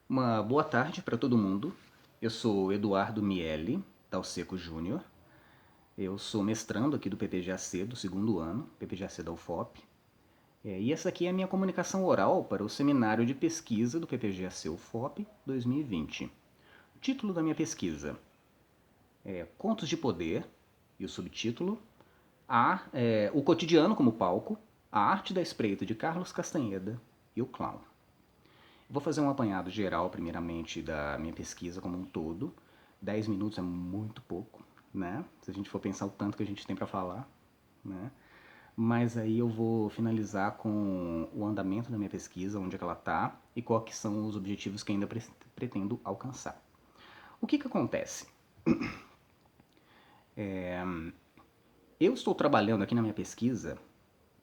Uma boa tarde para todo mundo. Eu sou Eduardo Miele, Dalseco Júnior. Eu sou mestrando aqui do PPGAC do segundo ano, PPGAC da UFOP. E essa aqui é a minha comunicação oral para o seminário de pesquisa do PPGAC UFOP 2020. O título da minha pesquisa é Contos de Poder e o subtítulo O Cotidiano como Palco, a Arte da Espreita de Carlos Castanheda e o Clown. Vou fazer um apanhado geral, primeiramente, da minha pesquisa como um todo. 10 minutos é muito pouco, né? Se a gente for pensar o tanto que a gente tem para falar, né? Mas aí eu vou finalizar com o andamento da minha pesquisa, onde é que ela está e quais são os objetivos que ainda pretendo alcançar. O que acontece? Eu estou trabalhando aqui na minha pesquisa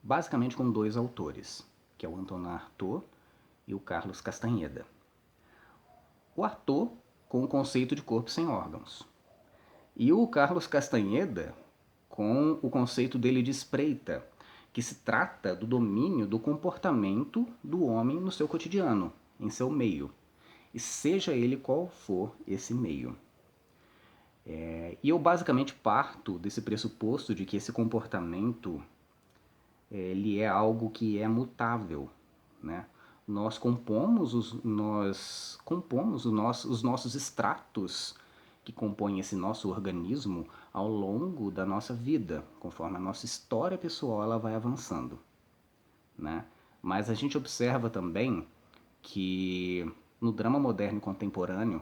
basicamente com dois autores, que é o Antonin Artaud e o Carlos Castanheda. O Artaud com o conceito de corpo sem órgãos. E o Carlos Castanheda com o conceito dele de espreita, que se trata do domínio do comportamento do homem no seu cotidiano, em seu meio, e seja ele qual for esse meio. E eu basicamente parto desse pressuposto de que esse comportamento ele é algo que é mutável, né? Os nossos estratos que compõem esse nosso organismo ao longo da nossa vida, conforme a nossa história pessoal ela vai avançando, né? Mas a gente observa também que no drama moderno e contemporâneo,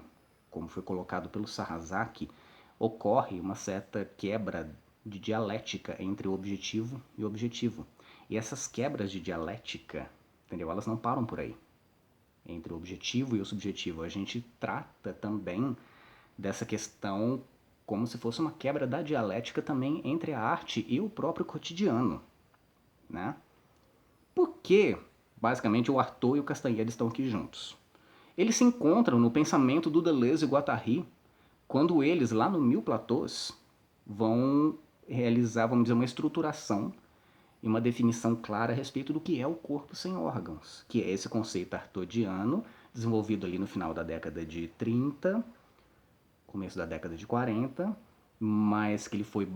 como foi colocado pelo Sarrazaki, ocorre uma certa quebra de dialética entre o objetivo e o objetivo. E essas quebras de dialética, entendeu? Elas não param por aí. Entre o objetivo e o subjetivo, a gente trata também dessa questão como se fosse uma quebra da dialética também entre a arte e o próprio cotidiano, né? Por que, basicamente, o Artaud e o Castanheda estão aqui juntos? Eles se encontram no pensamento do Deleuze e Guattari quando eles, lá no Mil Platôs, vão realizar, vamos dizer, uma estruturação e uma definição clara a respeito do que é o corpo sem órgãos, que é esse conceito artodiano, desenvolvido ali no final da década de 30, começo da década de 40, mas que ele foi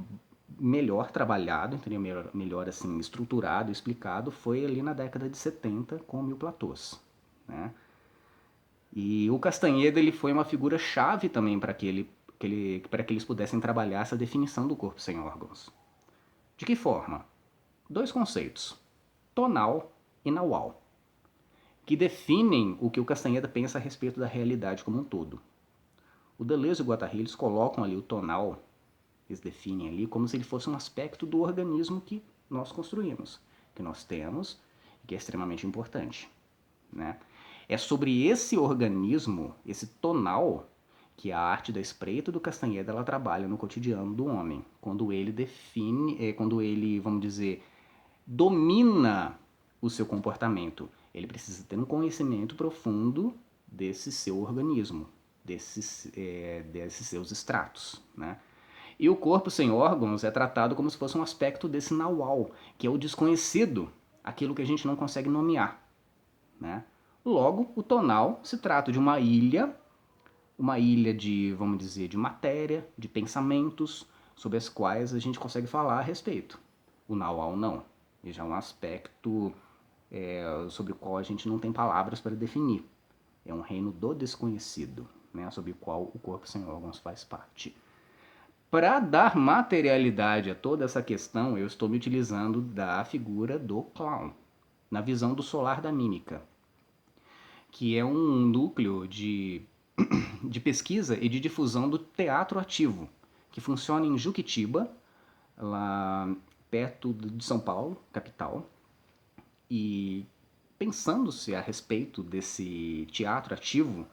melhor trabalhado, entendeu? Melhor assim, estruturado, explicado, foi ali na década de 70 com o Mil Platôs, né? E o Castanheda ele foi uma figura chave também para que eles pudessem trabalhar essa definição do corpo sem órgãos. De que forma? Dois conceitos, tonal e naual, que definem o que o Castanheda pensa a respeito da realidade como um todo. O Deleuze e o Guattari eles colocam ali o tonal, eles definem ali como se ele fosse um aspecto do organismo que nós construímos, que nós temos e que é extremamente importante, né? É sobre esse organismo, esse tonal, que a arte da espreita do Castanheda ela trabalha no cotidiano do homem, quando ele define, quando ele, vamos dizer, domina o seu comportamento. Ele precisa ter um conhecimento profundo desse seu organismo, desses seus estratos, né? E o corpo sem órgãos é tratado como se fosse um aspecto desse naual, que é o desconhecido, aquilo que a gente não consegue nomear, né? Logo, o tonal se trata de uma ilha de, vamos dizer, de matéria, de pensamentos, sobre as quais a gente consegue falar a respeito. O naual não. Ele já é um aspecto sobre o qual a gente não tem palavras para definir. É um reino do desconhecido, né, sobre o qual o corpo sem órgãos faz parte. Para dar materialidade a toda essa questão, eu estou me utilizando da figura do clown, na visão do solar da mímica, que é um núcleo de pesquisa e de difusão do teatro ativo, que funciona em Juquitiba, lá perto de São Paulo, capital. E pensando-se a respeito desse teatro ativo,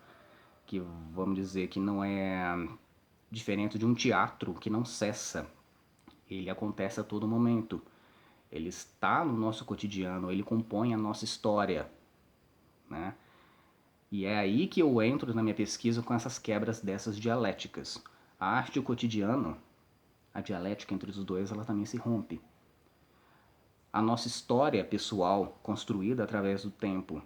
que vamos dizer que não é diferente de um teatro que não cessa, ele acontece a todo momento, ele está no nosso cotidiano, ele compõe a nossa história, né? E é aí que eu entro na minha pesquisa com essas quebras dessas dialéticas. A arte e o cotidiano, a dialética entre os dois, ela também se rompe. A nossa história pessoal, construída através do tempo,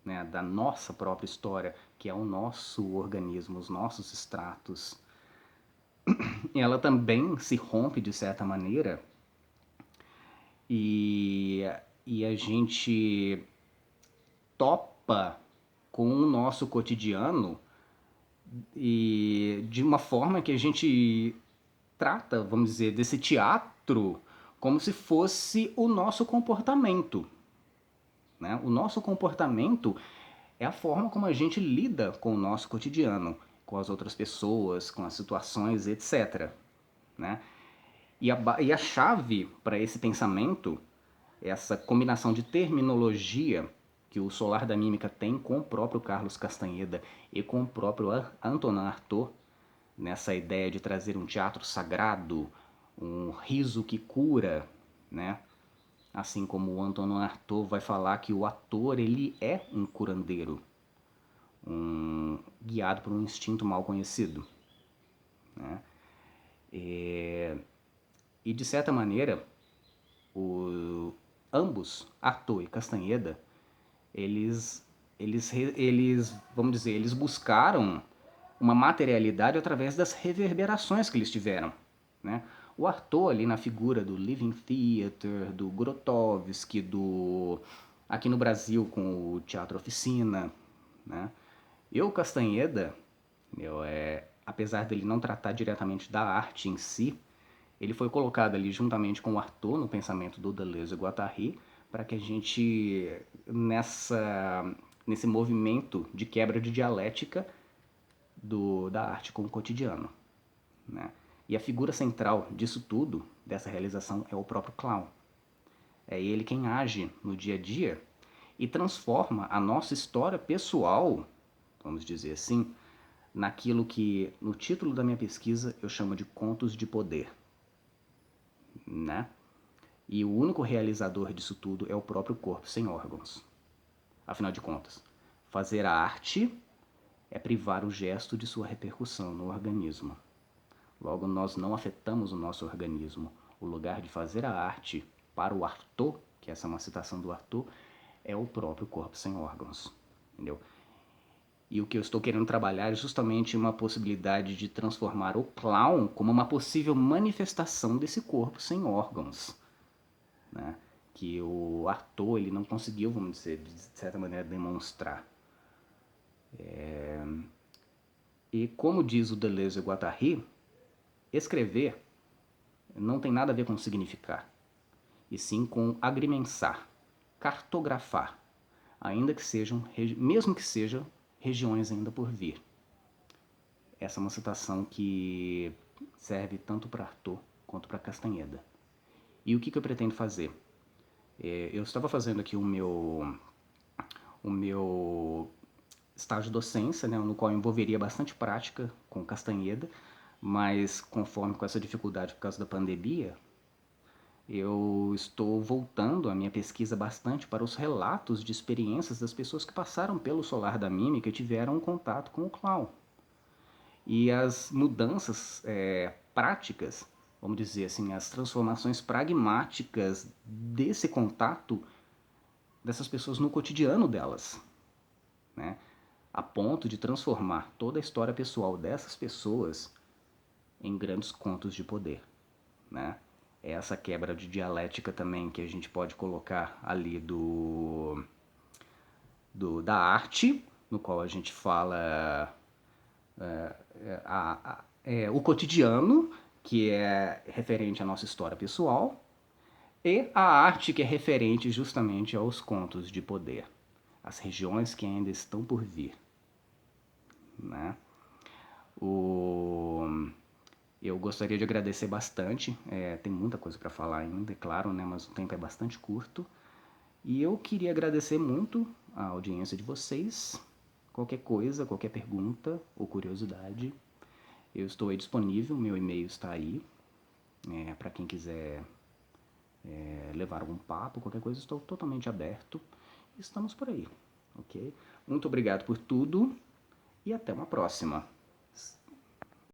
né, da nossa própria história, que é o nosso organismo, os nossos estratos, ela também se rompe de certa maneira e, e a gente topa com o nosso cotidiano e de uma forma que a gente trata, vamos dizer, desse teatro como se fosse o nosso comportamento, né? O nosso comportamento é a forma como a gente lida com o nosso cotidiano, com as outras pessoas, com as situações, etc. Né? E a chave para esse pensamento, essa combinação de terminologia que o Solar da Mímica tem com o próprio Carlos Castanheda e com o próprio Antonin Artaud, nessa ideia de trazer um teatro sagrado, um riso que cura, né? Assim como o Antonin Artaud vai falar que o ator ele é um curandeiro, guiado por um instinto mal conhecido. Né? E de certa maneira, ambos, Artaud e Castanheda, vamos dizer, eles buscaram uma materialidade através das reverberações que eles tiveram. Né? O Artaud ali na figura do Living Theatre, do Grotowski, aqui no Brasil com o Teatro Oficina. Né? E o Castanheda, apesar dele não tratar diretamente da arte em si, ele foi colocado ali juntamente com o Artaud no pensamento do Deleuze e Guattari para que a gente, nesse movimento de quebra de dialética da arte com o cotidiano. Né? E a figura central disso tudo, dessa realização, é o próprio clown. É ele quem age no dia a dia e transforma a nossa história pessoal, vamos dizer assim, naquilo que, no título da minha pesquisa, eu chamo de contos de poder. Né? E o único realizador disso tudo é o próprio corpo sem órgãos. Afinal de contas, fazer a arte é privar o gesto de sua repercussão no organismo. Logo, nós não afetamos o nosso organismo. O lugar de fazer a arte para o Artaud, que essa é uma citação do Artaud, é o próprio corpo sem órgãos. Entendeu? E o que eu estou querendo trabalhar é justamente uma possibilidade de transformar o clown como uma possível manifestação desse corpo sem órgãos. Né? Que o Artaud ele não conseguiu, vamos dizer, de certa maneira, demonstrar. E como diz o Deleuze e Guattari, escrever não tem nada a ver com significar, e sim com agrimensar, cartografar, ainda que sejam, mesmo que sejam regiões ainda por vir. Essa é uma citação que serve tanto para Artaud quanto para Castanheda. E o que eu pretendo fazer? Eu estava fazendo aqui o meu estágio de docência, né, no qual envolveria bastante prática com Castanheda, mas conforme com essa dificuldade por causa da pandemia, eu estou voltando a minha pesquisa bastante para os relatos de experiências das pessoas que passaram pelo Solar da Mímica e tiveram um contato com o clown. E as mudanças práticas, vamos dizer assim, as transformações pragmáticas desse contato dessas pessoas no cotidiano delas, né? A ponto de transformar toda a história pessoal dessas pessoas em grandes contos de poder. Né? É essa quebra de dialética também que a gente pode colocar ali da arte, no qual a gente fala o cotidiano, que é referente à nossa história pessoal, e a arte que é referente justamente aos contos de poder, as regiões que ainda estão por vir. Né? Eu gostaria de agradecer bastante, tem muita coisa para falar ainda, é claro, né, mas o tempo é bastante curto. E eu queria agradecer muito a audiência de vocês. Qualquer coisa, qualquer pergunta ou curiosidade, eu estou aí disponível, meu e-mail está aí. Para quem quiser levar algum papo, qualquer coisa, estou totalmente aberto. Estamos por aí, ok? Muito obrigado por tudo e até uma próxima.